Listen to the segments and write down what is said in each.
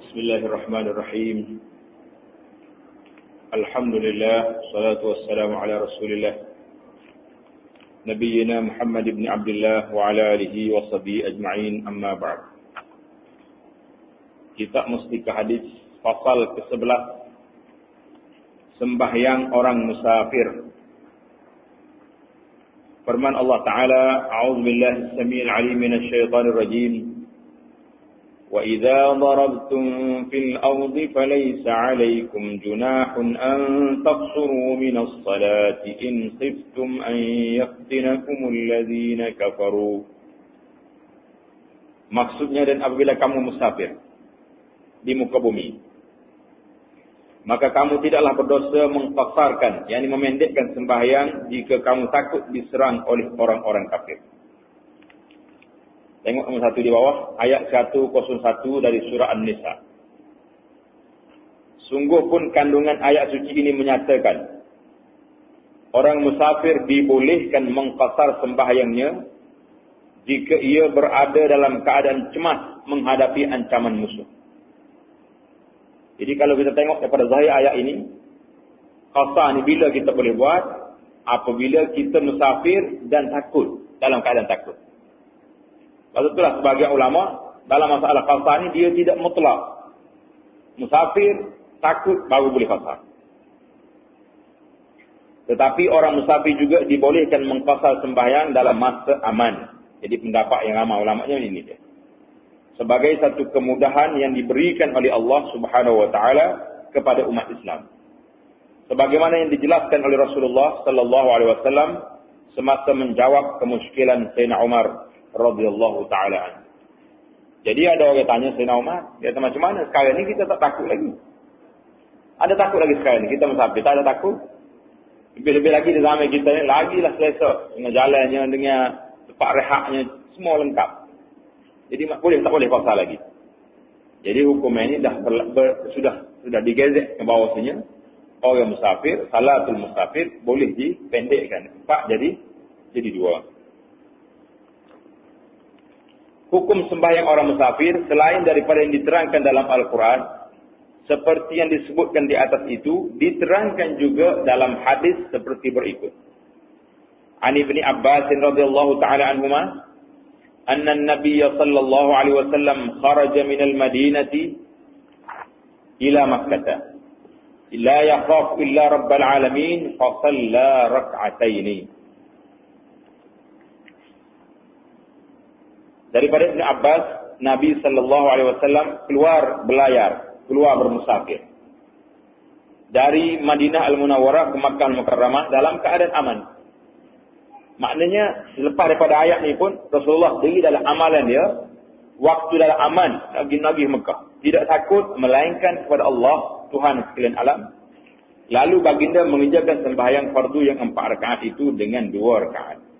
Bismillahirrahmanirrahim. Alhamdulillah, salatu wassalamu ala Rasulillah Nabiyyina Muhammad ibn Abdullah wa ala alihi wa sahbihi ajma'in, amma ba'd. Kita mesti ke hadis pasal ke-11, sembahyang orang musafir. Firman Allah Ta'ala, A'udzu billahi as-sami'il 'alim minasy syaithanir rajim. وَإِذَا ضَرَبْتُمْ فِي الْأَرْضِ فَلَيْسَ عَلَيْكُمْ جُنَاحٌ أَن تَقْصُرُوا مِنَ الصَّلَاةِ إِنْ خِفْتُمْ أَن يَفْتِنَكُمُ الَّذِينَ كَفَرُوا. Maksudnya, dan apabila kamu musafir di muka bumi, maka kamu tidaklah berdosa mengqasarkan, yakni memendekkan sembahyang jika kamu takut diserang oleh orang-orang kafir. Tengok nomor 1 di bawah, ayat 101 dari surah An-Nisa. Sungguh pun kandungan ayat suci ini menyatakan, orang musafir dibolehkan mengqasar sembahyangnya jika ia berada dalam keadaan cemas menghadapi ancaman musuh. Jadi kalau kita tengok daripada zahir ayat ini, qasar ni bila kita boleh buat? Apabila kita musafir dan takut, dalam keadaan takut. Sebab itulah sebagian ulama dalam masalah qasar ni dia tidak mutlak. Musafir takut baru boleh qasar. Tetapi orang musafir juga dibolehkan mengqasar sembahyang dalam masa aman. Jadi pendapat yang ramai ulamanya ini dia. Sebagai satu kemudahan yang diberikan oleh Allah Subhanahu wa taala kepada umat Islam. Sebagaimana yang dijelaskan oleh Rasulullah sallallahu alaihi wasallam semasa menjawab kemusykilan Sayyidina Umar radhiyallahu taala anhu. Jadi ada orang tanya Sayyidina Umar, dia kata macam mana sekarang ni kita tak takut lagi? Ada takut lagi sekarang ni kita musafir, tak ada takut? Lebih-lebih lagi di zaman kita ni lagilah selesa dengan jalannya, dengan tempat rehatnya, semua lengkap. Jadi boleh tak boleh paksa lagi. Jadi hukum ini dah sudah digezet ke bawahnya, orang musafir, salatul musafir boleh dipendekkan 4 jadi 2. Hukum sembahyang orang musafir selain daripada yang diterangkan dalam Al-Quran, seperti yang disebutkan di atas itu, diterangkan juga dalam hadis seperti berikut. An Ibni Abbas radhiyallahu taala anhuma, anna an-nabiy sallallahu alaihi wasallam kharaja min al-Madinati ila Makkah. La yakhaf illa rabbal alamin fa shalla rak'ataini. Daripada Ibn Abbas, Nabi sallallahu alaihi wasallam keluar belayar, keluar bermusafir dari Madinah Al-Munawwarah ke Makkah Al-Mukarramah dalam keadaan aman. Maknanya selepas daripada ayat ni pun Rasulullah sendiri dalam amalan dia, waktu dalam aman Nabi Mekah, tidak takut melainkan kepada Allah Tuhan sekalian alam. Lalu baginda mengerjakan sembahyang fardu yang 4 rakaat itu dengan 2 rakaat.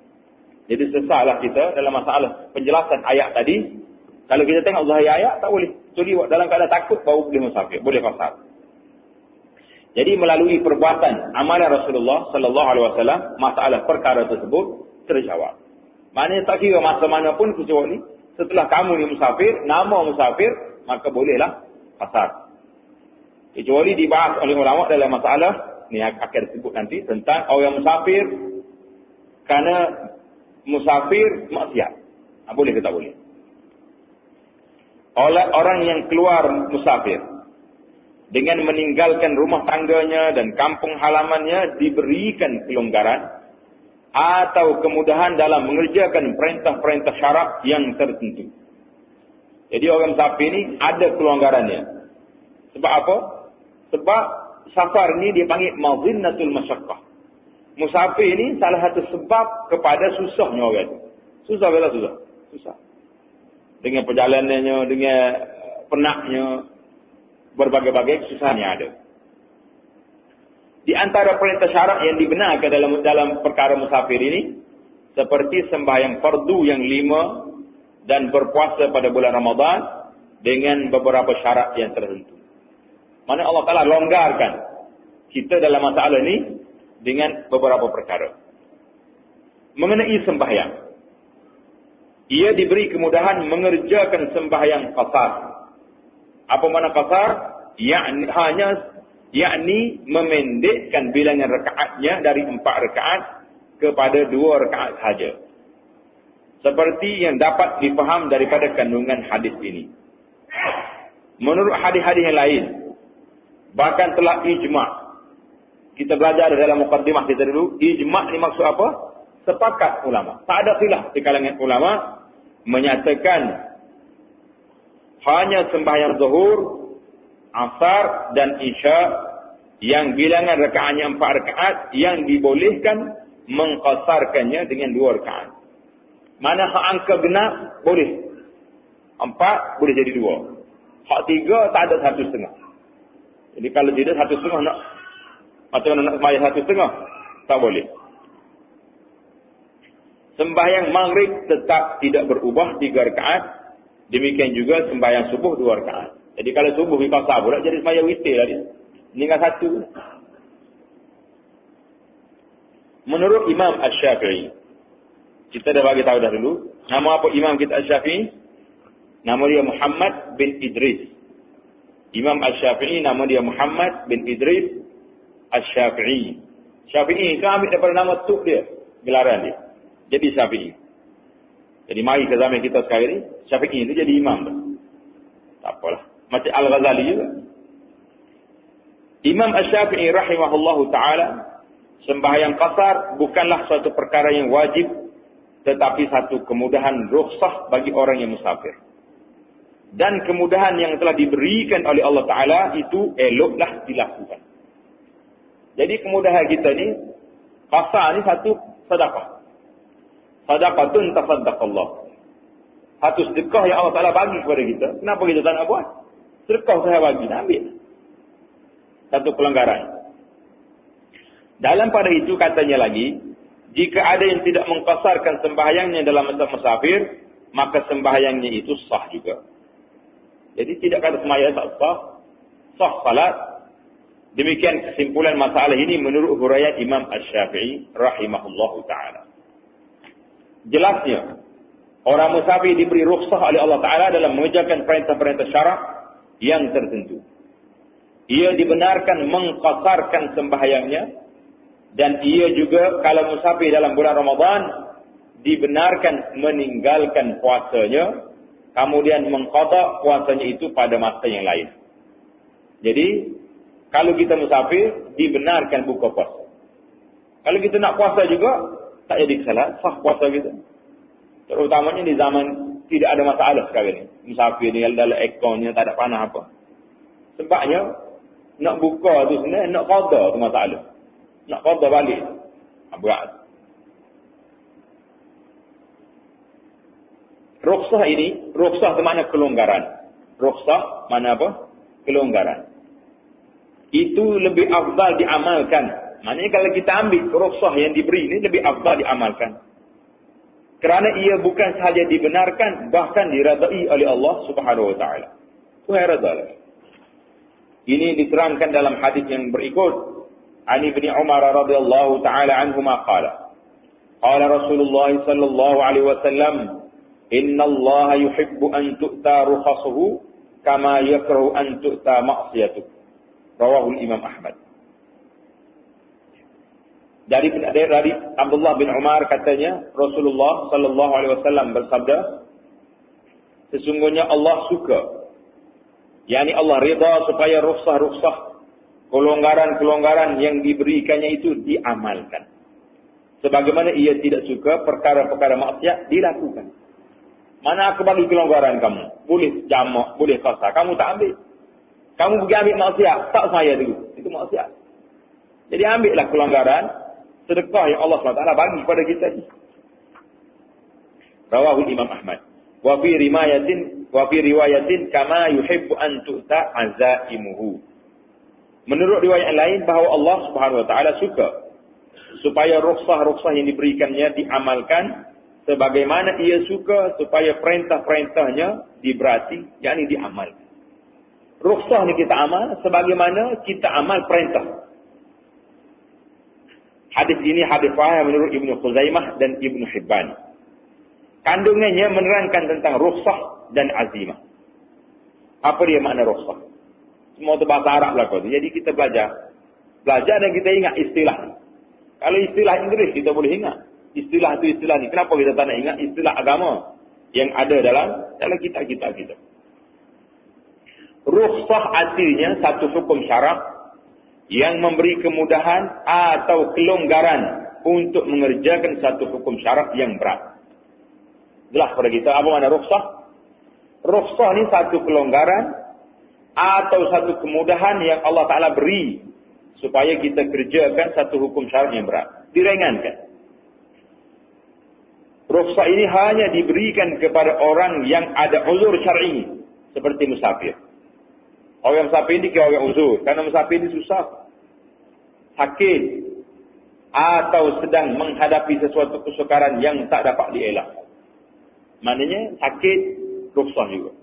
Jadi sesatlah kita dalam masalah penjelasan ayat tadi. Kalau kita tengok zahir ayat, tak boleh. Jadi dalam keadaan takut baru boleh musafir, boleh qasar. Jadi melalui perbuatan amalan Rasulullah sallallahu alaihi wasallam, masalah perkara tersebut terjawab. Maknanya tak kira masa mana pun kecuali setelah kamu ni musafir, nama musafir, maka bolehlah qasar. Kecuali dibahas oleh ulama dalam masalah ni akan disebut nanti tentang orang musafir kerana musafir maksiat. Boleh ke tak boleh? Oleh orang yang keluar musafir dengan meninggalkan rumah tangganya dan kampung halamannya diberikan kelonggaran atau kemudahan dalam mengerjakan perintah-perintah syarak yang tertentu. Jadi orang musafir ni ada kelonggarannya. Sebab apa? Sebab safar ni dia panggil mazinnatul masyaqqah. Musafir ini salah satu sebab kepada susahnya orang itu. Susah bela susah. Susah. Dengan perjalanannya, dengan penatnya, berbagai-bagai kesusahannya ada. Di antara perintah syarak yang dibenarkan dalam perkara musafir ini, seperti sembahyang fardu yang 5 dan berpuasa pada bulan Ramadan dengan beberapa syarat yang tertentu. Mana Allah Ta'ala longgarkan kita dalam masalah ini dengan beberapa perkara. Mengenai sembahyang, ia diberi kemudahan mengerjakan sembahyang qasar Apa makna qasar? Yakni memendekkan bilangan rakaatnya dari 4 rakaat kepada 2 rakaat saja. Seperti yang dapat difaham daripada kandungan hadis ini. Menurut hadis-hadis yang lain, bahkan telah ijma'. Kita belajar dalam muqaddimah kita dulu, ijma' ni maksud apa? Sepakat ulama. Tak ada khilaf di kalangan ulama menyatakan hanya sembahyang zuhur, asar dan isya yang bilangan rakaatnya 4 rakaat yang dibolehkan mengqasarkannya dengan 2 rakaat. Mana hak angka genap boleh 4 boleh jadi 2. Hak 3 tak ada 1/2. Jadi kalau tidak 1/2 nak macam mana nak sembahyang 1/2? Tak boleh. Sembahyang maghrib tetap tidak berubah 3 rakaat. Demikian juga sembahyang subuh 2 rakaat. Jadi kalau subuh qasar pula jadi sembahyang witir lah dia. Tinggal 1. Menurut Imam Asy-Syafi'i, kita dah bagi tahu dah dulu, nama apa Imam kita Asy-Syafi'i? Nama dia Muhammad bin Idris. Imam Asy-Syafi'i nama dia Muhammad bin Idris Asy-Syafi'i. Syafi'i itu ambil daripada nama tuk dia, gelaran dia. Jadi Syafi'i. Jadi mari ke zaman kita sekarang ni, Syafi'i itu jadi imam dah. Tak apalah. Macam Al-Ghazali juga. Imam Asy-Syafi'i rahimahullahu ta'ala, sembahyang qasar bukanlah suatu perkara yang wajib, tetapi satu kemudahan rukhsah bagi orang yang musafir. Dan kemudahan yang telah diberikan oleh Allah Ta'ala itu eloklah dilakukan. Jadi kemudahan kita ni, qasar ni satu sedekah. Sadaqatun tasaddaqallah. Satu sedekah yang Allah Ta'ala bagi kepada kita. Kenapa kita tak nak buat? Sedekah saya bagi, nak ambil. Satu pelanggaran. Dalam pada itu katanya lagi, jika ada yang tidak mengqasarkan sembahyangnya dalam masa musafir, maka sembahyangnya itu sah juga. Jadi tidak kata sembahyang tak sah, sah salat. Demikian kesimpulan masalah ini menurut huraian Imam Asy-Syafi'i rahimahullahu ta'ala. Jelasnya, orang musafir diberi rukhsah oleh Allah Ta'ala dalam mengerjakan perintah-perintah syarak yang tertentu. Ia dibenarkan mengqasarkan sembahyangnya, dan ia juga kalau musafir dalam bulan Ramadan dibenarkan meninggalkan puasanya, kemudian mengqada puasanya itu pada masa yang lain. Jadi kalau kita musafir dibenarkan buka puasa. Kalau kita nak puasa juga tak jadi kesalahan, sah puasa kita. Terutamanya di zaman tidak ada masalah sekarang ni. Musafir ni dalam airconnya tak ada panah apa. Sebabnya nak buka tu sebenarnya nak qada tu masalah. Nak qada balik. Berat. Rukhsah ini, rukhsah itu mana kelonggaran. Rukhsah mana apa? Kelonggaran. Itu lebih afdal diamalkan. Maknanya kalau kita ambil rukhsah yang diberi ini lebih afdal diamalkan. Kerana ia bukan sahaja dibenarkan, bahkan diradai oleh Allah Subhanahu wa taala. Tuhan radha. Ini diterangkan dalam hadis yang berikut. Ani bin Umar radhiyallahu taala anhuma qala. Qala Rasulullah sallallahu alaihi wasallam, "Inna Allah yuhibbu an tu'ta rukhasuhu kama yakrahu an tu'ta ma'siyatuh." Rawahu Imam Ahmad. Dari Abdullah bin Umar katanya, Rasulullah sallallahu alaihi wasallam bersabda, sesungguhnya Allah suka, yakni Allah ridha supaya rukhsah-rukhsah, kelonggaran-kelonggaran yang diberikannya itu diamalkan. Sebagaimana ia tidak suka perkara-perkara maksiat dilakukan. Mana aku bagi kelonggaran kamu? Boleh jamak, boleh qasar, kamu tak ambil. Kamu pergi ambil maksiat, tak saya dulu. Itu maksiat. Jadi ambillah kelonggaran, sedekah yang Allah SWT bagi kepada kita ni. Rawahu Imam Ahmad. Wa fi riwayatin kama yuhibbu an tu'ta azaimuhu. Menurut riwayat lain bahawa Allah Subhanahu wa taala suka supaya rukhsah-rukhsah yang diberikannya diamalkan sebagaimana ia suka supaya perintah-perintahnya diberati, yakni diamalkan. Rukhsah ni kita amal sebagaimana kita amal perintah. Hadis ini hadis sahih menurut Ibnu Khuzaimah dan Ibnu Hibban. Kandungannya menerangkan tentang rukhsah dan azimah. Apa dia makna rukhsah? Semua tu bahasa Arab lah kau. Jadi kita belajar. Belajar dan kita ingat istilah. Kalau istilah Inggeris kita boleh ingat. Istilah tu istilah ni. Kenapa kita tak nak ingat istilah agama yang ada dalam kitab-kitab kita? Rukhsah artinya satu hukum syarak yang memberi kemudahan atau kelonggaran untuk mengerjakan satu hukum syarak yang berat. Jelas pada kita apa makna rukhsah? Rukhsah ni satu kelonggaran atau satu kemudahan yang Allah Ta'ala beri supaya kita kerjakan satu hukum syarak yang berat. Diringankan. Rukhsah ini hanya diberikan kepada orang yang ada uzur syar'i seperti musafir. Orang musafir ini kira orang uzur. Kerana musafir ini susah. Sakit. Atau sedang menghadapi sesuatu kesukaran yang tak dapat dielak. Maknanya sakit, rukhsah juga.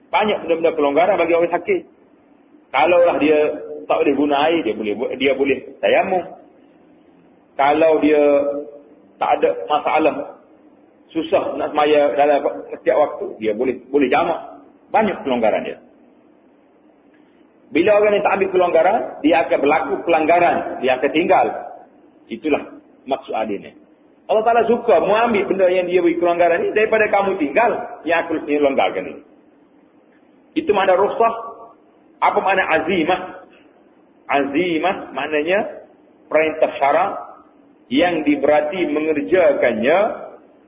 Banyak benda-benda kelonggaran bagi orang sakit. Kalaulah dia tak boleh guna air, dia boleh tayamum. Kalau dia tak ada masalah, susah nak semaya dalam setiap waktu, dia boleh jamak. Banyak kelonggaran dia. Bila orang yang tak ambil kelonggaran, dia akan berlaku pelanggaran. Dia akan tinggal. Itulah maksud adilnya. Allah Ta'ala suka mengambil benda yang dia beri kelonggaran ini daripada kamu tinggal yang aku longgarkan ini. Itu makna rukhsah. Apa makna azimah? Azimah maknanya perintah syarak yang diberati mengerjakannya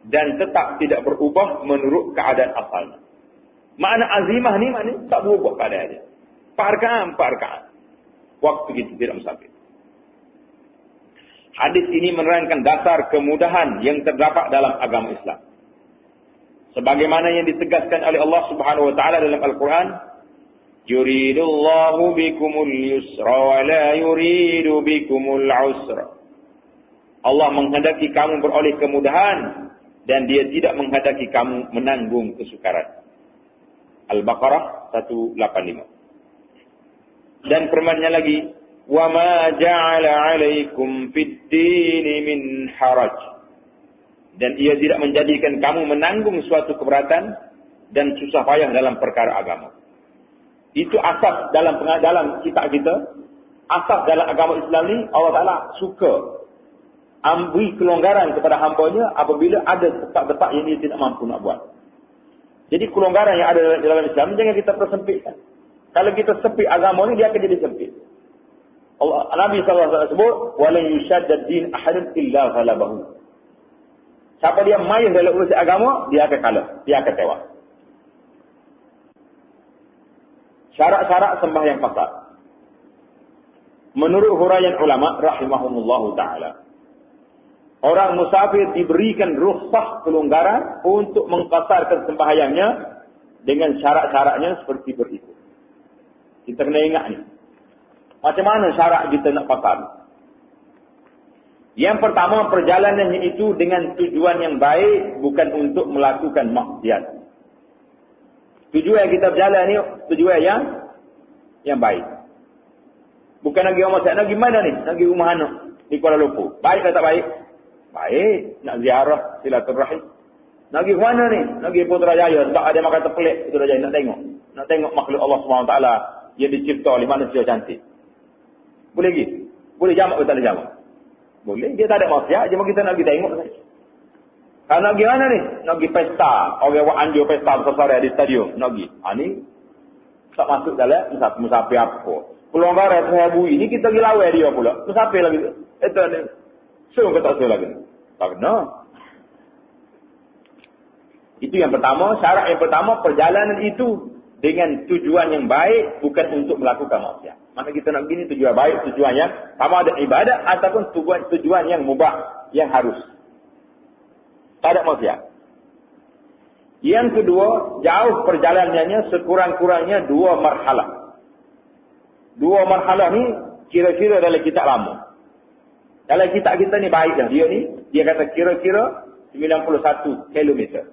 dan tetap tidak berubah menurut keadaan asalnya. Makna azimah ni maknanya tak berubah keadaannya. 4 rakaat. Waktu kita tidak musafir. Hadis ini menerangkan dasar kemudahan yang terdapat dalam agama Islam. Sebagaimana yang ditegaskan oleh Allah Subhanahu wa taala dalam Al-Quran, yuridullahu bikumul yusra wa la yuridu bikumul usra. Allah menghendaki kamu beroleh kemudahan dan dia tidak menghendaki kamu menanggung kesukaran. Al-Baqarah 185. Dan firman-Nya lagi, wa ma ja'ala 'alaikum fid-din min haraj. Dan ia tidak menjadikan kamu menanggung suatu keberatan dan susah payah dalam perkara agama. Itu asas dalam kitab kita. Asas dalam agama Islam ni, Allah Ta'ala suka beri kelonggaran kepada hamba-Nya apabila ada tempat-tempat yang dia tidak mampu nak buat. Jadi kelonggaran yang ada dalam Islam jangan kita persempitkan. Kalau kita sempit agama ni, dia akan jadi sempit. Nabi SAW sebut, walan yushaddad din ahadun illa ghalabahu. Siapa dia main dalam urusan agama, dia akan kalah, dia akan tewas. Syarat-syarat sembahyang fasad. Menurut huraian ulama rahimahumullahu taala, orang musafir diberikan rukhsah kelonggaran untuk mengqasarkan sembahyangnya dengan syarat-syaratnya seperti berikut. Kita kena ingat ni. Macam mana syarat kita nak qasar? Yang pertama, perjalanannya itu dengan tujuan yang baik, bukan untuk melakukan maksiat. Tujuan kita berjalan ni tujuan yang baik. Bukan lagi orang maksiat, nak pergi mana ni? Nak pergi rumah anak di Kuala Lumpur. Baik atau tak baik? Baik. Nak ziarah silaturahim. Nak pergi ke mana ni? Nak pergi Putrajaya sebab ada makan terpelik Putrajaya nak tengok. Nak tengok makhluk Allah SWT yang dicipta oleh manusia cantik. Boleh pergi? Boleh jamak atau tak ada jamak? Boleh. Dia tak ada maksiat. Cuma kita nak pergi tengok saja. Kalau nak pergi mana ni? Nak pergi pesta. Orang buat anjur pesta besar-besar di stadium. Nak pergi. Ni tak masuk dalam musafir apa. Pelonggaran sehabu ini kita pergi lawai dia pula. Musafir lagi. Itu ni. Suruh ke tak suruh lagi? Tak kena. Itu yang pertama. Syarat yang pertama, perjalanan itu dengan tujuan yang baik, bukan untuk melakukan maksiat. Maka kita nak begini tujuan baik, tujuan yang sama ada ibadat ataupun tujuan yang mubah, yang harus. Tak ada maksiat. Yang kedua, jauh perjalanannya sekurang-kurangnya 2 marhalah. 2 marhalah ni kira-kira dalam kitab lama. Dalam kitab kita ni baik dah. Dia kata kira-kira 91 kilometer.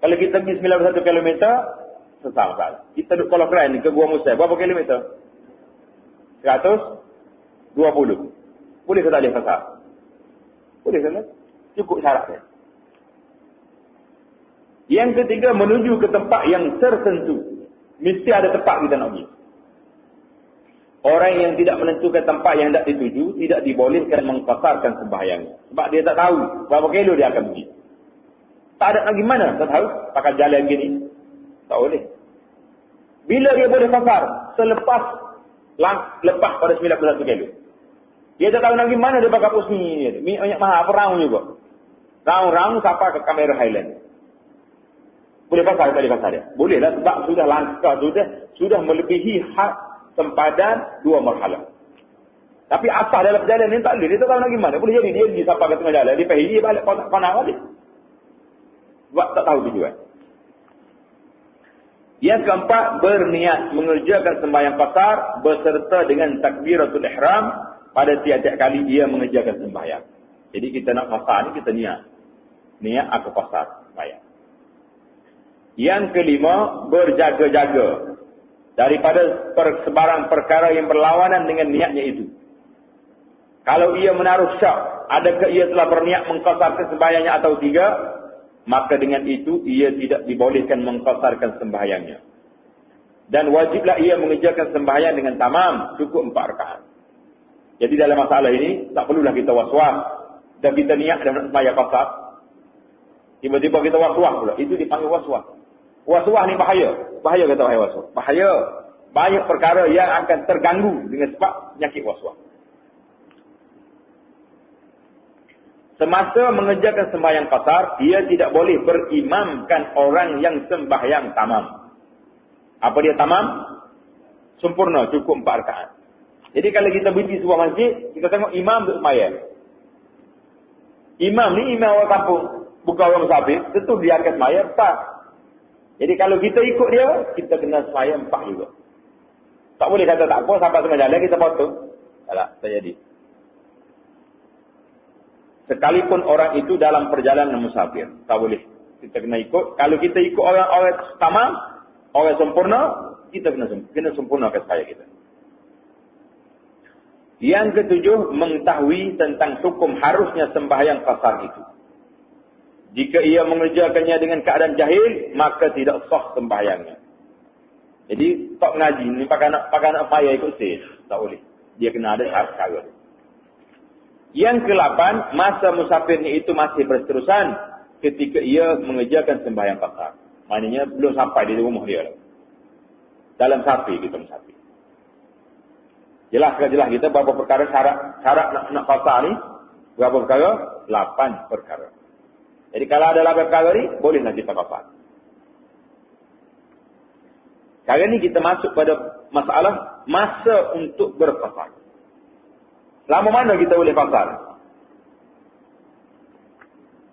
Kalau kita pergi 91 kilometer, sesal. Kita duduk Kuala Kran ni ke Gua Musa. Berapa kilometer? 120. Boleh ke tak boleh fasal? Boleh ke tak? Cukup syarat dia. Yang ketiga, menuju ke tempat yang tertentu. Mesti ada tempat kita nak pergi. Orang yang tidak menentukan tempat yang hendak dituju, tidak dibolehkan mengqasarkan sembahyangnya. Sebab dia tak tahu berapa kilo dia akan pergi. Tak ada lagi mana, tak tahu. Pakai jalan gini. Tak boleh. Bila dia boleh qasar? Selepas lepas pada 91 kilo. Dia tak tahu lagi mana dia pakai pusmi ni. Minyak mahal, perang juga. Raung-raung sampai ke kamera Highland. Boleh qasar tak boleh qasar dia? Boleh lah sebab sudah langkah, sudah melebihi hak sempadan 2 marhalah. Tapi apa dalam perjalanan ni tak boleh. Dia tak tahu lagi mana. Boleh jadi dia pergi sampai ke tengah jalan. Dia pergi balik konak balik. Sebab tak tahu tujuan. Yang keempat, berniat mengerjakan sembahyang qasar beserta dengan takbiratul ihram pada tiap-tiap kali dia mengerjakan sembahyang. Jadi kita nak qasar ni kita niat. Niat aku qasar sembahyang. Yang kelima, berjaga-jaga daripada sebarang perkara yang berlawanan dengan niatnya itu. Kalau ia menaruh syak, adakah ia telah berniat mengqasarkan sembahyangnya atau tidak, maka dengan itu ia tidak dibolehkan mengqasarkan sembahyangnya. Dan wajiblah ia mengerjakan sembahyang dengan tamam, cukup 4 rakaat. Jadi dalam masalah ini tak perlulah kita was-was dan kita niat dan nak sembahyang qasar. Tiba-tiba kita was-was pula, itu dipanggil was-was. Was-was ni bahaya. Bahaya kata wahai was-was. Bahaya. Banyak perkara yang akan terganggu dengan sebab penyakit was-was. Semasa mengerjakan sembahyang qasar, dia tidak boleh berimamkan orang yang sembahyang tamam. Apa dia tamam? Sempurna, cukup 4 rakaat. Jadi kalau kita pergi sebuah masjid, kita tengok imam duduk sembahyang. Imam ni imam orang kampung, bukan orang musafir, tentu dia akan sembahyang 4. Jadi kalau kita ikut dia, kita kena sembahyang 4 juga. Tak boleh kata tak apa, sampai tengah jalan kita potong. Tak jadi. Sekalipun orang itu dalam perjalanan musafir, tak boleh. Kita kena ikut. Kalau kita ikut orang-orang tamam, orang sempurna, kita kena sempurnakan sembahyang kita. Yang ketujuh, mengetahui tentang hukum harusnya sembahyang qasar itu. Jika ia mengerjakannya dengan keadaan jahil, maka tidak sah sembahyangnya. Jadi, tak mengaji ni pakai nak payah ikut sih. Tak boleh. Dia kena ada syarat. Yang ke-8, masa musafir ni itu masih berterusan ketika ia mengerjakan sembahyang qasar. Maknanya belum sampai di rumah dia. Dalam sapi kita musafir. Jelas kita berapa perkara syarat nak qasar ni? Berapa perkara? 8 perkara. Jadi kalau ada 8 perkara ni, bolehlah kita qasar. Kali ni kita masuk pada masalah masa untuk berqasar. Lama mana kita boleh qasar?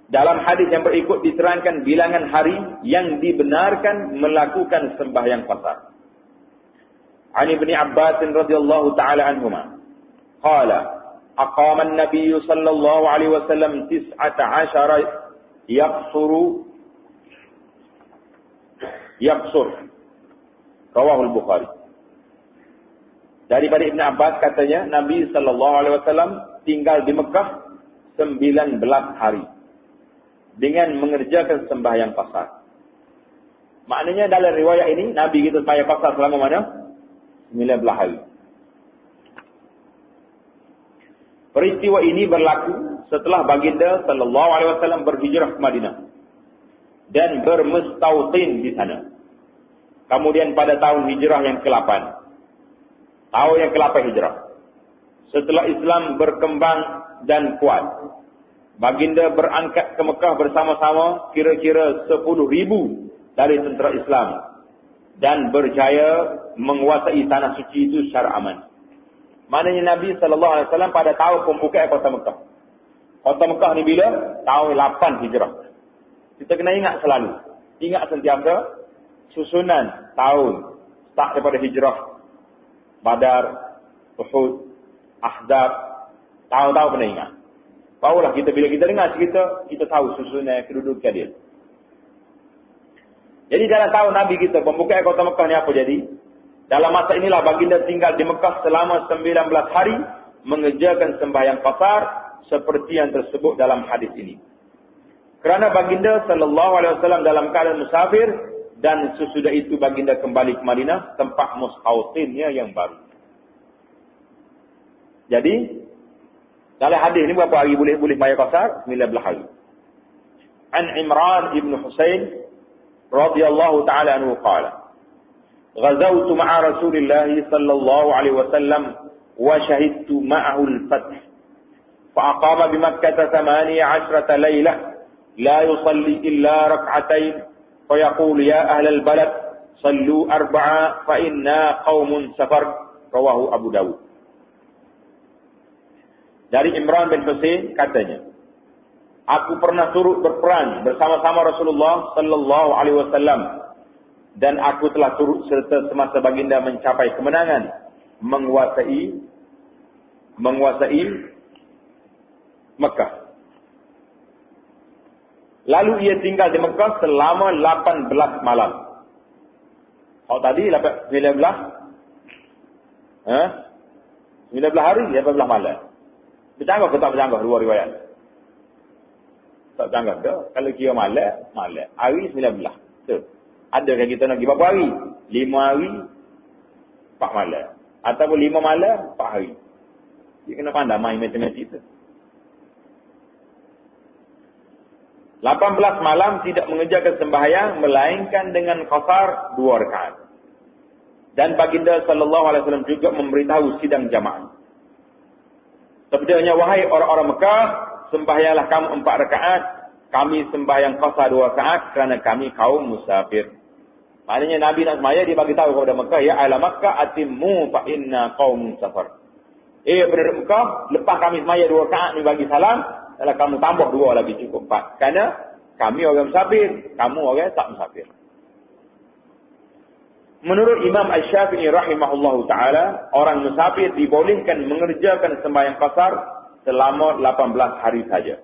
Dalam hadis yang berikut diterangkan bilangan hari yang dibenarkan melakukan sembahyang qasar. An Ibn Abbas radhiyallahu taala anhuma qala aqama an-nabiy sallallahu alaihi wasallam 19 yaqsur rawahul Bukhari. Daripada Ibn Abbas katanya Nabi sallallahu alaihi wasallam tinggal di Mekah 19 hari dengan mengerjakan sembahyang qasar. Maknanya dalam riwayat ini Nabi kita sembahyang qasar selama mana? 19 hari. Peristiwa ini berlaku setelah baginda sallallahu alaihi wasallam berhijrah ke Madinah dan bermustautin di sana. Kemudian pada tahun hijrah yang ke-8, tahun yang ke-8 hijrah, setelah Islam berkembang dan kuat, baginda berangkat ke Mekah bersama-sama kira-kira 10,000 dari tentera Islam dan berjaya menguasai tanah suci itu secara aman. Maknanya Nabi SAW pada tahun pembukaan kota Mekah. Kota Mekah ni bila? Tahun 8 hijrah. Kita kena ingat selalu. Ingat sentiasa susunan tahun. Start daripada hijrah. Badar, Uhud, Ahzab. Tahun-tahun kena ingat. Barulah kita bila kita dengar cerita, kita tahu susunan kedudukan dia. Jadi dalam tahun Nabi kita, pembukaan kota Mekah ni apa jadi? Dalam masa inilah baginda tinggal di Mekah selama 19 hari mengerjakan sembahyang qasar seperti yang tersebut dalam hadis ini. Kerana baginda sallallahu alaihi wasallam dalam keadaan musafir Dan sesudah itu baginda kembali ke Madinah, tempat mustautinnya yang baru. Jadi, dalam hadis ini berapa hari boleh bayar qasar? 19 hari. An Imran ibn Husain radhiyallahu ta'ala anhu qala, "Ghazawtu ma'a Rasulillah sallallahu alaihi wasallam wa shahidtu ma'ahu al-fath. Fa aqama bi Makkah 18 lailah la yusalli illa rak'atain fa yaqulu ya ahlal balad sallu arba'a fa inna qaumun safar." Rawahu Abu Dawud. Dari Imran bin Husain katanya, aku pernah turut berperang bersama-sama Rasulullah sallallahu alaihi wasallam dan aku telah turut serta semasa baginda mencapai kemenangan, menguasai Mekah. Lalu ia tinggal di Mekah selama 18 malam. Oh tadi 19 hari, 18 malam. Bercanggah ke tak bercanggah dua riwayat? Tak bercanggah dah. Kalau kira malam. Hari 19. So, ada kan kita nak pergi berapa hari? 5 hari, 4 malam. Ataupun 5 malam, 4 hari. Dia kena pandai main matematik tu. 18 malam tidak mengerjakan sembahyang melainkan dengan qasar 2 rakaat. Dan baginda sallallahu alaihi wasallam juga memberitahu sidang jamaah. Sabdanya, wahai orang-orang Mekah, sembahyanglah kamu 4 rakaat, kami sembahyang qasar 2 rakaat kerana kami kaum musafir. Maknanya Nabi nak sembahyang, dia bagi tahu kepada Mekah, ya ahla Makkah atimmu fa inna qaum safar. Penduduk Mekah, lepas kami sembahyang 2 rakaat ni bagi salam, kalau kamu tambah 2 lagi cukup 4. Kerana kami orang musafir, kamu orang tak musafir. Menurut Imam Asy-Syafi'i rahimahullahu ta'ala, orang musafir dibolehkan mengerjakan sembahyang qasar selama 18 hari saja.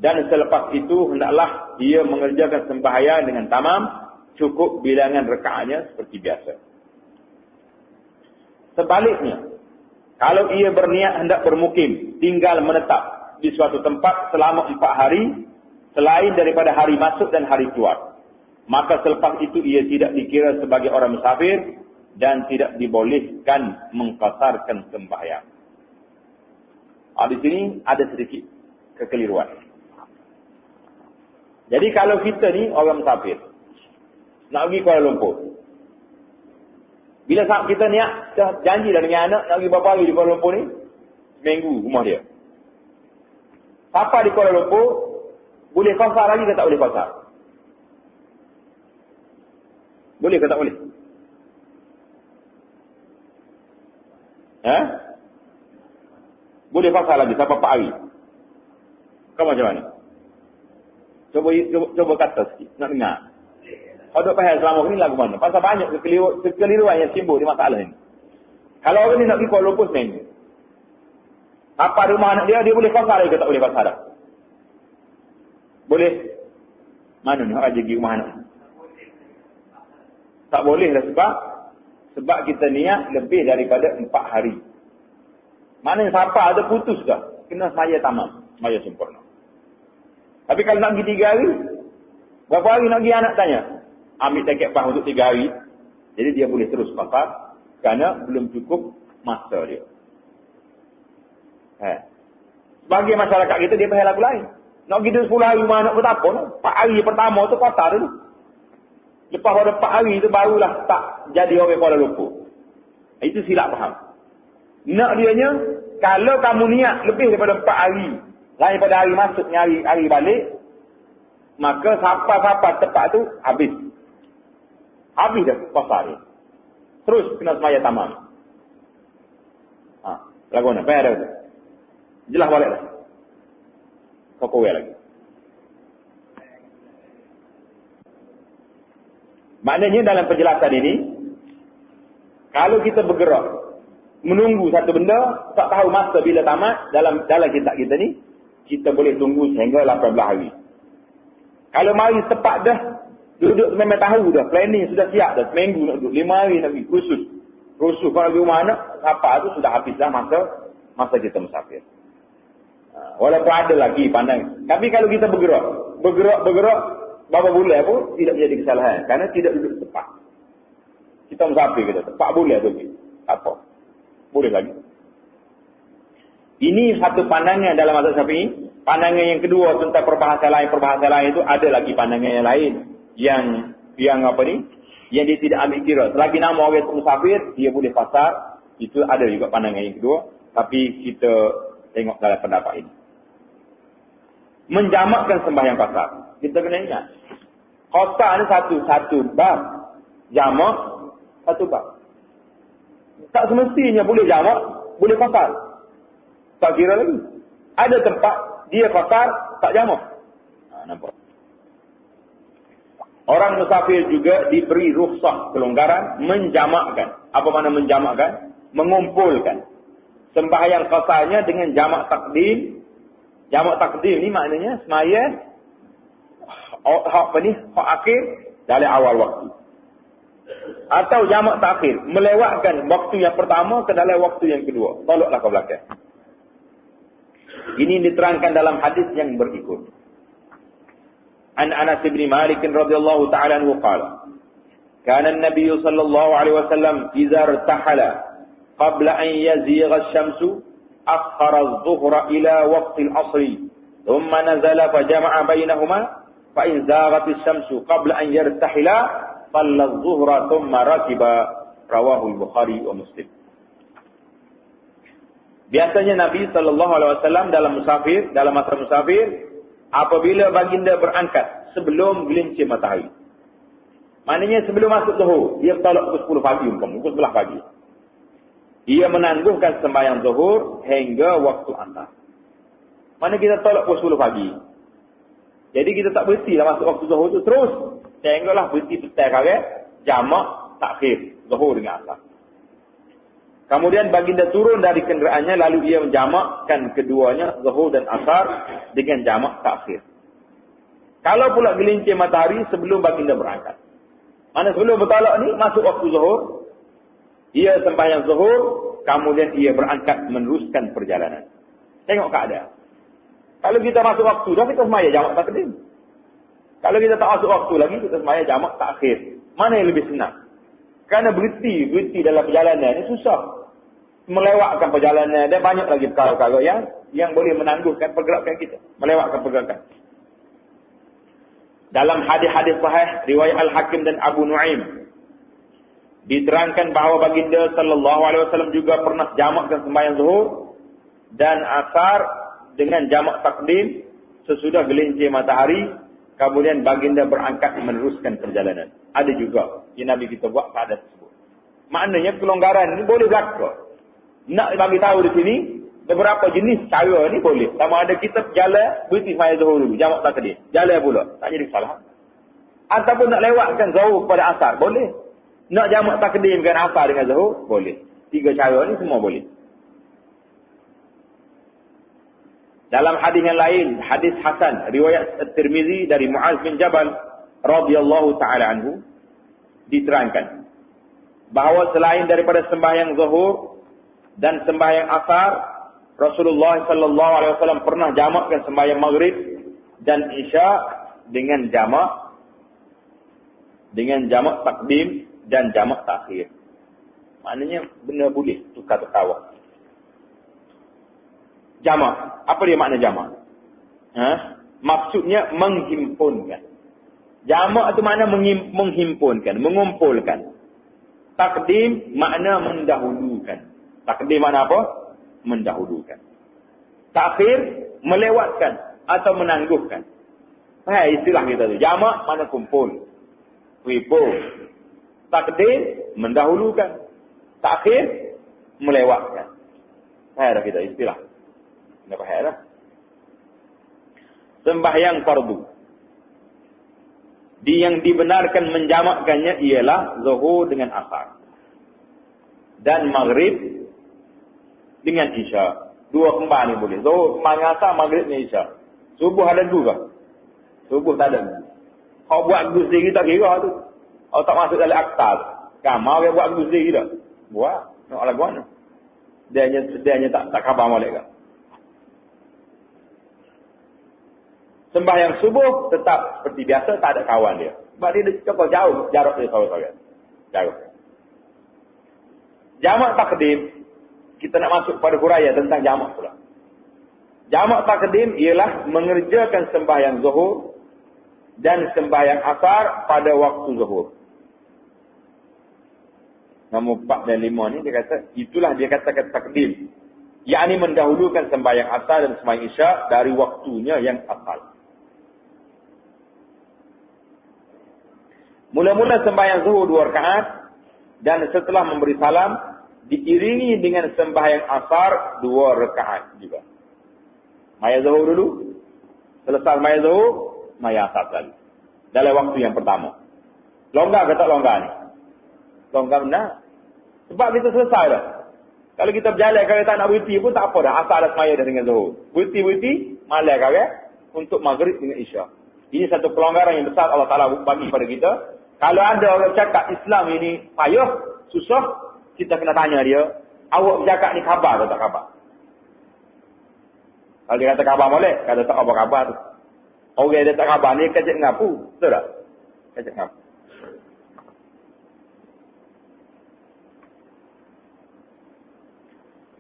Dan selepas itu, hendaklah dia mengerjakan sembahyang dengan tamam, cukup bilangan rakaatnya seperti biasa. Sebaliknya, kalau ia berniat hendak bermukim, tinggal menetap di suatu tempat selama 4 hari, selain daripada hari masuk dan hari keluar, maka selepas itu ia tidak dikira sebagai orang musafir dan tidak dibolehkan mengqasarkan sembahyang. Di sini ada sedikit kekeliruan. Jadi kalau kita ni orang musafir, nak pergi Kuala Lumpur. Bila saat kita niat, janji dah dengan anak, nak pergi berapa hari di Kuala Lumpur ni? Seminggu rumah dia. Siapa di Kuala Lumpur, boleh qasar lagi ke tak boleh qasar? Boleh ke tak boleh? Boleh qasar lagi sampai 4 hari. Kau macam mana? Coba kata sikit, nak dengar. Kau duduk pahal selama ni lagu mana? Pasal banyak kekeliruan yang timbul di masalah ni. Kalau orang ni nak pergi Kuala Lumpur seminggu, apa rumah anak dia boleh qasar lagi ke tak boleh qasar dah? Boleh? Mana ni orang pergi rumah anak? Tak boleh dah sebab kita niat lebih daripada 4 hari. Maknanya siapa ada putus dah, kena semaya tamam, semaya sempurna. Tapi kalau nak pergi 3 hari, berapa hari nak pergi anak tanya? Ambil tiket bas untuk 3 hari. Jadi dia boleh terus qasar kerana belum cukup masa dia. Sebagai masyarakat kita, dia pasal lagu lain. Nak pergi 10 hari rumah anak pun tak apa. 4 hari pertama tu qasar dulu. Lepas pada 4 hari tu barulah tak jadi orang Kuala Lumpur. Itu silap faham. Nak dianya, kalau kamu niat lebih daripada 4 hari, lain pada hari masuk, hari balik, maka siapa-siapa tempat tu habis. Habis dah qasar dia. Terus kena semaya tamam. Lagu mana? Payah dah tu. Jelas balik dah. Kau kowel lagi. Maknanya dalam penjelasan ini, kalau kita bergerak, menunggu satu benda, tak tahu masa bila tamat, dalam kitab kita ni, kita boleh tunggu sehingga 18 hari. Kalau mari tepat dah, duduk memang tahu dah, planning sudah siap dah, seminggu nak duduk, 5 hari nak pergi, khusus kalau pergi rumah anak, apa tu sudah habis dah masa kita musafir. Walaupun ada lagi pandang. Tapi kalau kita bergerak, berapa bulan pun tidak jadi kesalahan. Kerana tidak duduk tepat. Kita musafir kita. 4 bulan tu. Apa? Boleh lagi. Ini satu pandangan dalam mazhab Syafi'i. Pandangan yang kedua tentang perbahasan lain itu ada lagi pandangan yang lain. Yang apa ni? Yang dia tidak ambil kira. Selagi nama orang itu musafir, dia boleh qasar. Itu ada juga pandangan yang kedua. Tapi kita tengok dalam pendapat ini. Menjamakkan sembahyang qasar. Kita kena ingat. Qasar ni satu bab. Jamak, satu bab. Tak semestinya boleh jamak, boleh qasar. Tak kira lagi. Ada tempat, dia qasar, tak jamak. Nampak? Orang musafir juga diberi rukhsah, kelonggaran, menjamakkan. Apa makna menjamakkan? Mengumpulkan. Sembahyang qasarnya dengan jamak takdim. Jamak takdim ni maknanya semaya hak akhir dari awal waktu. Atau jamak takhir, melewatkan waktu yang pertama ke dalam waktu yang kedua. Tolaklah ke belakang. Ini diterangkan dalam hadis yang berikut. An Anas bin Malik radhiyallahu ta'ala anhu qala, kana an-nabiy sallallahu alaihi wasallam idza irtahala qabla an yazigha asy-syamsu أخر الظهر إلى وقت العصر ثم نزل فجمع بينهما فإن زاغت الشمس قبل أن يرتحلا صلى الظهر ثم ركب رواه البخاري ومسلم. Biasanya Nabi SAW dalam masa musafir, apabila baginda berangkat sebelum gelincir matahari. Maknanya sebelum masuk zuhur, dia bertolak pukul 10 pagi, pukul 11 pagi. Ia menangguhkan sembahyang zuhur hingga waktu asar. Mana kita tolak pukul 10 pagi. Jadi kita tak berhenti lah masuk waktu zuhur tu terus. Sehinggalah berhenti petang kali jamak takhir zuhur dengan asar. Kemudian baginda turun dari kenderaannya lalu ia menjamakkan keduanya zuhur dan asar dengan jamak takhir. Kalau pula gelincir matahari sebelum baginda berangkat. Mana sebelum bertolak ni masuk waktu zuhur. Ia sembahyang zuhur, kemudian ia berangkat meneruskan perjalanan. Tengok keadaan. Kalau kita masuk waktu dah, kita sembahyang jamak takdim. Kalau kita tak masuk waktu lagi, kita sembahyang jamak takhir. Mana yang lebih senang? Kerana berhenti dalam perjalanan ini susah. Melewatkan perjalanan, dan banyak lagi perkara-perkara yang boleh menangguhkan pergerakan kita. Melewatkan pergerakan. Dalam hadis-hadis sahih, riwayat Al-Hakim dan Abu Nuaim, diterangkan bahawa baginda sallallahu alaihi wasallam juga pernah jamakkan sembahyang zuhur dan asar dengan jamak takdim sesudah gelincir matahari, kemudian baginda berangkat meneruskan perjalanan. Ada juga yang Nabi kita buat pada tersebut. Maknanya kelonggaran ini boleh berlaku. Nak bagi tahu di sini beberapa jenis cara ni boleh. Sama ada kita jalan berhenti sembahyang zuhur dulu, jamak takdim. Jalan pula, tak jadi salah. Ataupun nak lewatkan zuhur pada asar, boleh. Nak jamak takdim dengan asar dengan zuhur, boleh. 3 cara ni semua boleh. Dalam hadis yang lain, hadis Hasan, riwayat At-Tirmizi dari Muaz bin Jabal radhiyallahu taala anhu, diterangkan bahawa selain daripada sembahyang zuhur dan sembahyang asar, Rasulullah sallallahu alaihi wasallam pernah jamakkan sembahyang maghrib dan isya dengan jamak takdim dan jamak takhir. Maknanya benar boleh tukar-tukar waktu. Jamak. Apa dia makna jamak? Maksudnya menghimpunkan. Jamak itu makna menghimpunkan, mengumpulkan. Takdim makna mendahulukan. Takdim makna apa? Mendahulukan. Takhir melewatkan atau menangguhkan. Istilah kita tu. Jamak makna kumpul. Kumpul. Takdim mendahulukan. Takhir melewatkan. Faham dah kita istilah. Dah faham dah. Sembahyang fardu. Yang dibenarkan menjamakkannya ialah zuhur dengan asar. Dan maghrib dengan isya. 2 kembar ni boleh. Zuhur kembar asar, maghrib dengan isya. Subuh ada 2 ke? Subuh tak ada. Kau buat gus sendiri tak kira tu. Oh tak masuk dalam akta. Kamar dia buat gus sendiri tak? Buat. Nak lagu mana? Dia hanya tak khabar molek ke? Sembahyang subuh tetap seperti biasa, tak ada kawan dia. Sebab dia cukup jauh jarak dari saudara-saudara. Jauh. Jamak takdim, kita nak masuk pada huraian tentang jamak pula. Jamak takdim ialah mengerjakan sembahyang zuhur dan sembahyang asar pada waktu zuhur. Nombor 4 dan 5 ni dia kata, itulah dia katakan takdim. Yakni mendahulukan sembahyang asar dan sembahyang isya dari waktunya yang asal. Mula-mula sembahyang zuhur 2 rakaat dan setelah memberi salam diiringi dengan sembahyang asar 2 rakaat juga. Maya zuhur dulu, selesai maya zuhur, maya asar lagi. Dalam waktu yang pertama. Longgar ke tak longgar ni? Longgar benar. Sebab kita selesai dah. Kalau kita berjalan kalau tak nak berhenti pun tak apa dah. Asar dah semaya dah dengan zuhur. Berhenti, malam kau untuk maghrib dengan isya. Ini satu pelonggaran yang besar Allah Ta'ala bagi pada kita. Kalau ada orang cakap Islam ini payah, susah, kita kena tanya dia, awak bercakap ni khabar atau tak khabar? Kalau dia kata khabar boleh, kalau tak apa khabar tu. Orang dia tak khabar ni kacik ngapu, betul tak? Kacik ngapu.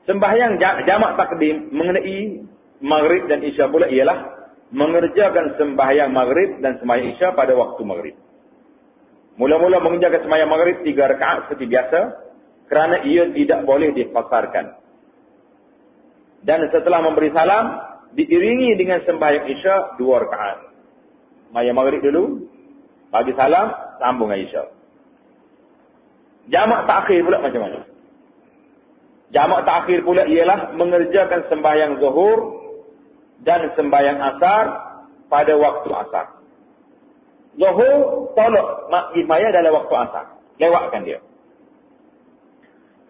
Sembahyang jamak takdim mengenai maghrib dan isya pula ialah mengerjakan sembahyang maghrib dan sembahyang isya pada waktu maghrib. Mula-mula mengerjakan sembahyang maghrib 3 rakaat seperti biasa kerana ia tidak boleh dipasarkan. Dan setelah memberi salam diiringi dengan sembahyang isya 2 rakaat. Sembahyang maghrib dulu, bagi salam, sambung dengan isya. Jamak takhir pula macam mana? Jamak takhir pula ialah mengerjakan sembahyang zuhur dan sembahyang asar pada waktu asar. Zuhur tolak maghrib maya dalam waktu asar. Lewatkan dia.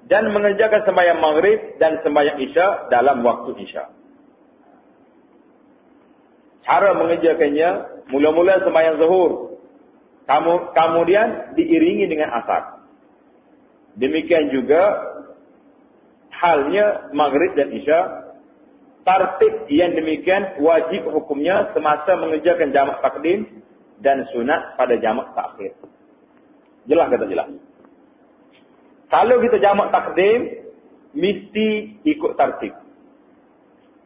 Dan mengerjakan sembahyang maghrib dan sembahyang isya dalam waktu isya. Cara mengerjakannya, mula-mula sembahyang zuhur. Kemudian diiringi dengan asar. Demikian juga halnya maghrib dan isya. Tartib yang demikian wajib hukumnya semasa mengerjakan jamak takdim dan sunat pada jamak takhir. Jelas kata jelas. Kalau kita jamak takdim, mesti ikut tartib.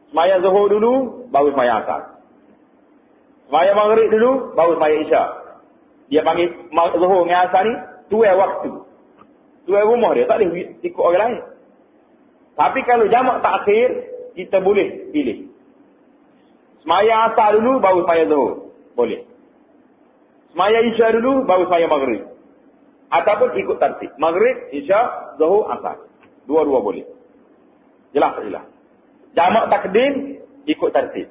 Semaya zuhur dulu, baru semaya asar. Semaya maghrib dulu, baru semaya isya. Dia panggil zuhur dengan asar ni, tuai waktu. Tuai rumah dia, tak boleh ikut orang lain. Tapi kalau jamak takhir, kita boleh pilih. Semaya asar dulu, baru semaya zuhur. Boleh. Semaya isya dulu, baru semaya maghrib. Ataupun ikut tartib. Maghrib, isya, zuhur, asar. Dua-dua boleh. Jelas tak jelas? Jamak takdim, ikut tartib.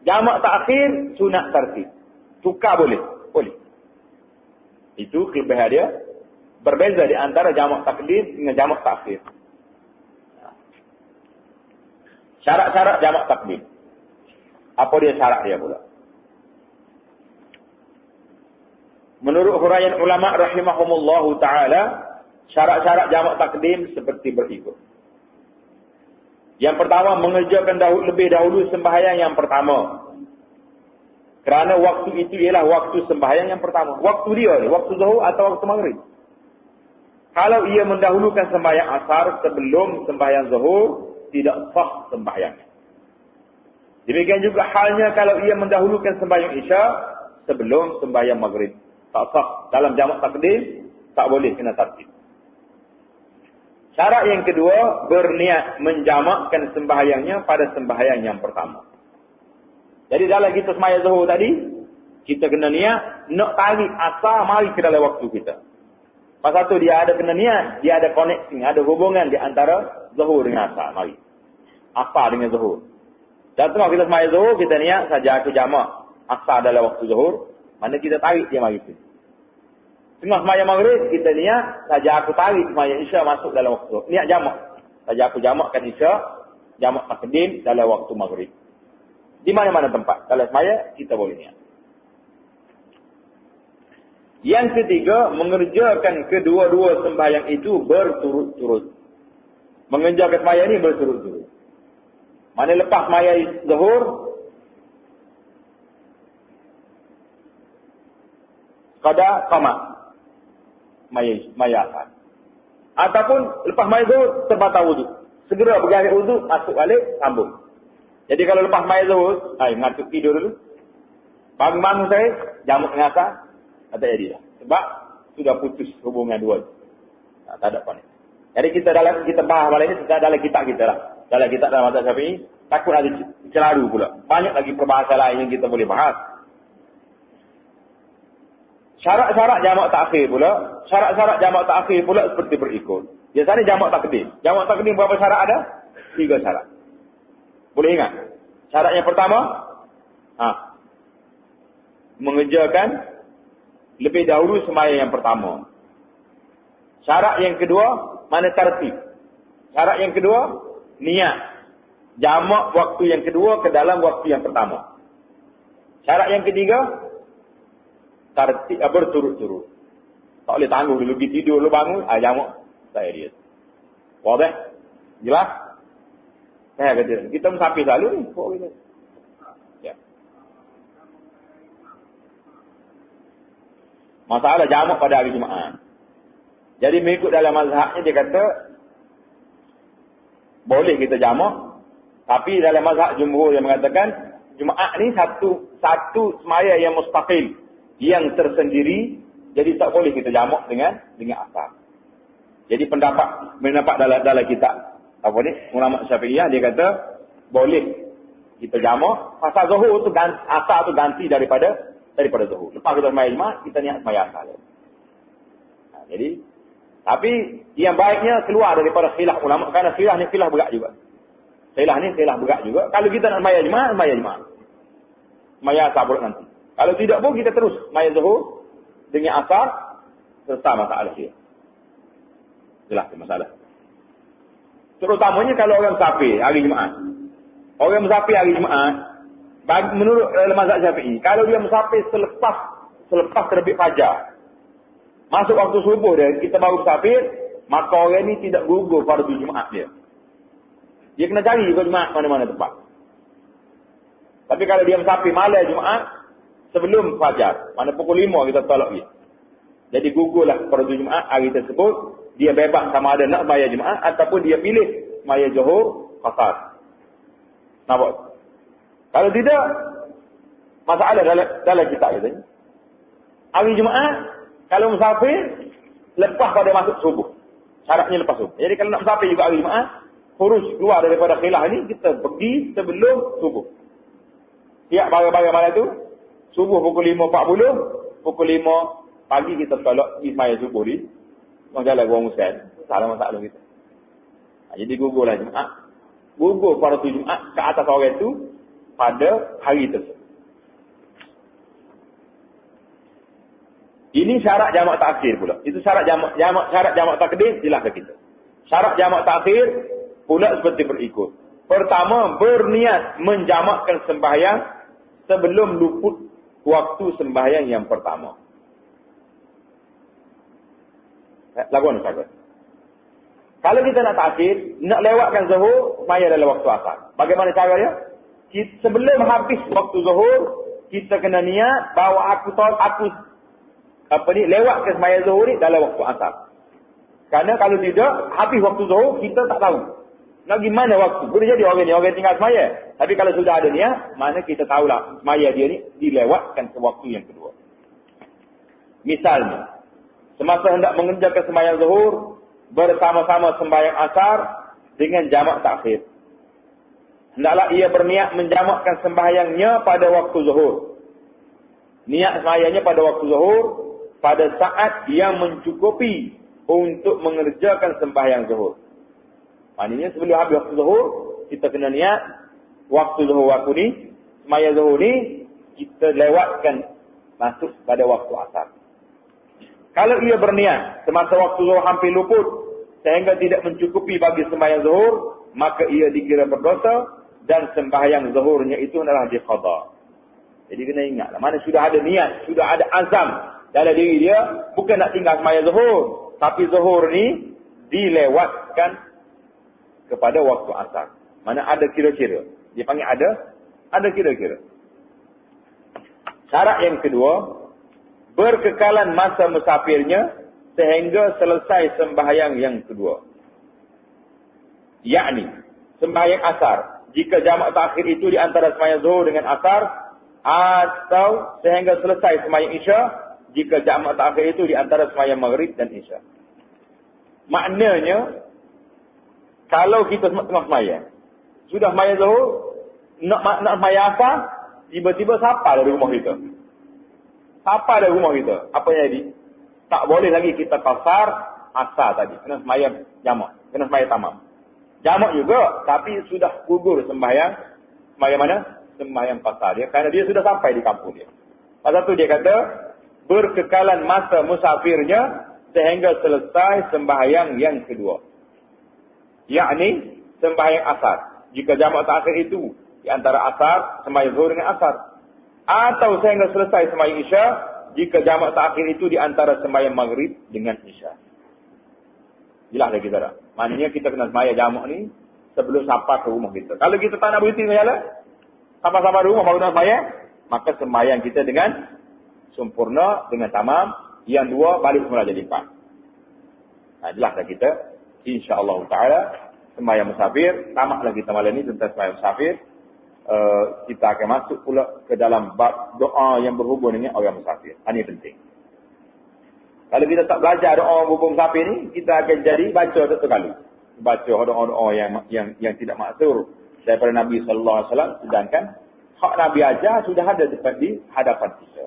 Jamak takhir, sunat tartib. Tukar boleh? Boleh. Itu kelebihan dia. Berbeza di antara jamak takdim dengan jamak takhir. Syarat-syarat jamak takdim. Apa dia syarat dia pula? Menurut huraian ulama rahimahumullahu ta'ala, syarat-syarat jamak takdim seperti berikut. Yang pertama, mengerjakan lebih dahulu sembahyang yang pertama. Kerana waktu itu ialah waktu sembahyang yang pertama. Waktu dia ni, waktu zuhur atau waktu maghrib. Kalau ia mendahulukan sembahyang asar sebelum sembahyang zuhur, tidak sah sembahyangnya. Demikian juga halnya kalau ia mendahulukan sembahyang isya sebelum sembahyang maghrib. Tak sah. Dalam jamak takdim, tak boleh kena tartib. Syarat yang kedua, berniat menjamakkan sembahyangnya pada sembahyang yang pertama. Jadi dalam kita sembahyang zuhur tadi, kita kena niat, nak tarik asar, mari ke dalam waktu kita. Pasal tu dia ada kena niat, dia ada connecting, ada hubungan di antara zuhur dengan asar, mari. Asar dengan zuhur. Dan tengah kita sembahyang zuhur, kita niat saja aku jamak asar dalam waktu zuhur, mana kita tarik dia mari tu. Tengah sembahyang maghrib, kita niat saja aku tarik sembahyang isya masuk dalam waktu. Niat jamak. Saja aku jamakkan isya, jamak takdim dalam waktu maghrib. Di mana-mana tempat. Kalau sembahyang, kita boleh niat. Yang ketiga, mengerjakan kedua-dua sembahyang itu berturut-turut. Mengerjakan sembahyang ini berturut-turut. Mana lepas sembahyang zuhur, qada qamat. Maya asar. Ataupun lepas maya zuhur terbatal wuduk. Segera pergi ambil wuduk, masuk balik, sambung. Jadi kalau lepas maya zuhur, ngantuk tidur dulu. Bangun-bangun saya, jamak dengan asar, tak jadi dah. Sebab sudah putus hubungan dua. Tak ada apa ni. Jadi kita bahas malam ini dalam kitab kita lah. Dalam kitab dalam mazhab Syafi'i, takut ada celaru pula. Banyak lagi perbahasan lain yang kita boleh bahas. Syarat-syarat jamak takhir pula. Syarat-syarat jamak takhir pula seperti berikut. Biasanya jamak takdim. Jamak takdim berapa syarat ada? 3 syarat. Boleh ingat? Syarat yang pertama, mengerjakan lebih dahulu sembahyang yang pertama. Syarat yang kedua, mana tartib. Syarat yang kedua, niat. Jamak waktu yang kedua ke dalam waktu yang pertama. Syarat yang ketiga, tartib berturut-turut. Tak boleh tangguh dulu pergi tidur, lu bangun, jamak saya dia. Wadah? Jelas? Saya kata, kita musafir selalu ni. Ya. Masalah jamak pada hari Jumaat. Jadi mengikut dalam mazhabnya dia kata boleh kita jamak, tapi dalam mazhab jumhur yang mengatakan Jumaat ni satu semaya yang mustaqil, yang tersendiri, jadi tak boleh kita jamak dengan asar. Jadi pendapat dalam kitab apa ni ulama Syafi'iyah dia kata boleh kita jamak pasal zuhur tu asar tu ganti daripada zuhur. Lepas kita sembahyang Jumaat kita niat sembahyang asar. Jadi tapi yang baiknya keluar daripada khilaf ulama, kerana khilaf ni khilaf berat juga. Khilaf ni khilaf berat juga. Kalau kita nak sembahyang Jumaat, sembahyang Jumaat. Sembahyang asar pula nanti. Kalau tidak pun kita terus sembahyang zuhur dengan asar serta masalah dia. Jelas masalah. Terutamanya kalau orang musafir hari Jumaat. Orang musafir hari Jumaat, menurut mazhab Syafi'i, kalau dia musafir selepas terbit fajar, masuk waktu subuh dia, kita baru musafir, maka orang ni tidak gugur fardu Jumaat dia. Dia kena cari juga Jumaat mana-mana tempat. Tapi kalau dia musafir malam Jumaat, sebelum fajar, mana pukul 5 kita tolak dia. Jadi gugurlah fardu Jumaat hari tersebut, dia bebas sama ada nak sembahyang Jumaat ataupun dia pilih sembahyang zuhur qasar. Nampak? Kalau tidak, masalah dalam kitab kita. Hari Jumaat, kalau musafir, lepas pada masuk subuh. Syaratnya lepas subuh. Jadi kalau nak musafir juga hari Jumaat, urus keluar daripada khilaf ni, kita pergi sebelum subuh. Siap barang-barang malam tu, subuh pukul 5.40, pukul 5 pagi kita tolak pergi sembahyang subuh ni. Orang jalan orang muslim, salah masalah kita. Jadi gugurlah Jumaat. Gugur fardu Jumaat ke atas orang itu pada hari tersebut. Ini syarat jamak takhir pula. Itu syarat jamak takdim, jelaskan kita. Syarat jamak takhir pula seperti berikut. Pertama, berniat menjamakkan sembahyang sebelum luput waktu sembahyang yang pertama. Laguan sahabat. Kalau kita nak takhir, nak lewatkan zuhur, sembahyang dalam waktu asar. Bagaimana cara dia? Sebelum habis waktu zuhur, kita kena niat bahawa aku lewatkan sembahyang zuhur ni dalam waktu asar. Kerana kalau tidak, habis waktu zuhur, kita tak tahu. Nak gimana waktu? Boleh jadi orang tinggal sembahyang. Tapi kalau sudah ada niat, mana kita tahulah sembahyang dia ni dilewatkan ke waktu yang kedua. Misalnya, semasa hendak mengerjakan sembahyang zuhur, bersama-sama sembahyang asar dengan jamak takhir. Hendaklah ia berniat menjamakkan sembahyangnya pada waktu zuhur. Niat sembahyangnya pada waktu zuhur, pada saat yang mencukupi untuk mengerjakan sembahyang zuhur. Maknanya sebelum habis waktu zuhur, kita kena niat waktu zuhur waktu ni, sembahyang zuhur ni, kita lewatkan masuk pada waktu asar. Kalau ia berniat semasa waktu zuhur hampir luput sehingga tidak mencukupi bagi sembahyang zuhur, maka ia dikira berdosa dan sembahyang zuhurnya itu adalah diqada. Jadi kena ingatlah, mana sudah ada niat, sudah ada azam dalam diri dia, bukan nak tinggal sembahyang zuhur, tapi zuhur ni dilewatkan kepada waktu asar. Mana ada kira-kira. Dia panggil ada kira-kira. Syarat yang kedua, berkekalan masa musafirnya sehingga selesai sembahyang yang kedua. Yakni, sembahyang asar. Jika jamak takhir itu di antara sembahyang zuhur dengan asar, atau sehingga selesai sembahyang isya, jika jamak takhir itu di antara sembahyang maghrib dan isya. Maknanya, kalau kita tengah sembahyang, sudah sembahyang zuhur, nak sembahyang asar, tiba-tiba sapa dari rumah kita. Sapa dari rumah kita. Apa yang jadi? Tak boleh lagi kita kasar asar tadi. Kena sembahyang jamak. Kena sembahyang tamam. Jamak juga, tapi sudah gugur sembahyang. Sembahyang mana? Sembahyang kasar dia. Kerana dia sudah sampai di kampung dia. Pasal tu dia kata, berkekalan masa musafirnya sehingga selesai sembahyang yang kedua. Yakni, sembahyang asar. Jika jamak terakhir itu, di antara asar, sembahyang zuhur dengan asar. Atau sehingga selesai sembahyang isya, jika jamak terakhir itu di antara sembahyang maghrib dengan isya. Jelas lagi kita dah. Maknanya kita kena sembahyang jamak ni sebelum sampai ke rumah kita. Kalau kita tak nak berhenti sembahyang, sampai-sampai rumah baru nak sembahyang, maka sembahyang kita dengan sempurna, dengan tamam. Yang dua balik semula jadi 4. Jelas dah kita. InsyaAllah ta'ala sembahyang musafir. Tamatlah kita malam ni tentang sembahyang musafir. Kita akan masuk pula ke dalam bab doa yang berhubung dengan orang musafir. Ini penting. Kalau kita tak belajar doa berhubung musafir ni, kita akan jadi baca satu kali. Baca doa-doa yang tidak maksur daripada Nabi SAW. Sedangkan hak Nabi ajar sudah ada di hadapan kita.